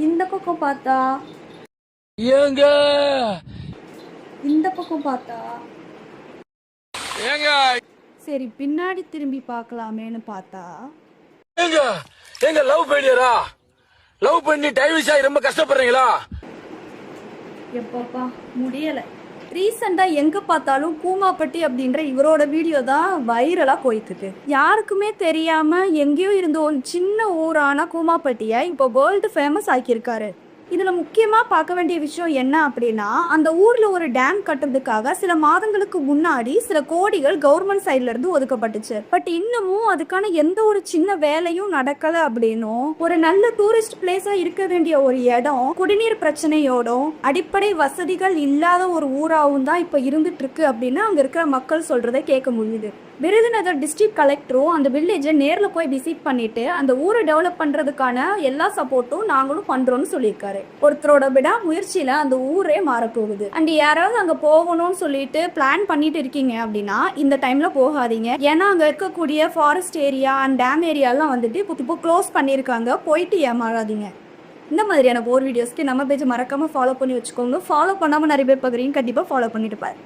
இந்த பக்கம் பார்த்தா, ஏங்க இந்த பக்கம் பார்த்தா, ஏங்க சரி பின்னாடி திரும்பி பார்க்கலாமேன்னு பார்த்தா, ஏங்க ஏங்க லவ் ஃபெயிலியரா? லவ் பண்ணி டைவர்ஸ் ஆகி ரொம்ப கஷ்டப்படுறீங்களா? எப்பப்பா முடியலை. ரீசெண்டாக எங்கே பார்த்தாலும் கூமாப்பட்டி அப்படின்ற இவரோட வீடியோ தான் வைரலாக போயிட்டுருக்கு. யாருக்குமே தெரியாமல் எங்கேயோ இருந்த ஒரு சின்ன ஊரான கூமாப்பட்டியை இப்போ வேர்ல்டு ஃபேமஸ் ஆக்கியிருக்காரு. இதில் முக்கியமாக பார்க்க வேண்டிய விஷயம் என்ன அப்படின்னா, அந்த ஊரில் ஒரு டேம் கட்டுறதுக்காக சில மாதங்களுக்கு முன்னாடி சில கோடிகள் கவர்மெண்ட் சைட்லேருந்து ஒதுக்கப்பட்டுச்சு. பட் இன்னமும் அதுக்கான எந்த ஒரு சின்ன வேலையும் நடக்கலை அப்படின்னும், ஒரு நல்ல டூரிஸ்ட் பிளேஸாக இருக்க வேண்டிய ஒரு இடம் குடிநீர் பிரச்சனையோடும் அடிப்படை வசதிகள் இல்லாத ஒரு ஊராகவும் தான் இப்போ இருந்துட்டு இருக்கு அப்படின்னு அங்கே இருக்கிற மக்கள் சொல்கிறத கேட்க முடியுது. விருதுநகர் டிஸ்ட்ரிக்ட் கலெக்டரும் அந்த வில்லேஜை நேரில் போய் விசிட் பண்ணிட்டு அந்த ஊரை டெவலப் பண்ணுறதுக்கான எல்லா சப்போர்ட்டும் நாங்களும் பண்ணுறோன்னு சொல்லியிருக்காரு. ஒருத்தரோட விடா முயற்சியில் அந்த ஊரே மாறப்போகுது. அண்ட் யாராவது அங்கே போகணும்னு சொல்லிட்டு பிளான் பண்ணிட்டு இருக்கீங்க அப்படின்னா இந்த டைமில் போகாதீங்க. ஏன்னா அங்கே இருக்கக்கூடிய ஃபாரஸ்ட் ஏரியா அண்ட் டேம் ஏரியாலாம் வந்துட்டு இப்போ க்ளோஸ் பண்ணியிருக்காங்க. போயிட்டு ஏமாறாதீங்க. இந்த மாதிரியான போர் வீடியோஸ்க்கு நம்ம பேஜை மறக்காமல் ஃபாலோ பண்ணி வச்சுக்கோங்க. ஃபாலோ பண்ணாமல் நிறைய பேர் பார்க்குறீங்க, கண்டிப்பாக ஃபாலோ பண்ணிட்டு பாரு.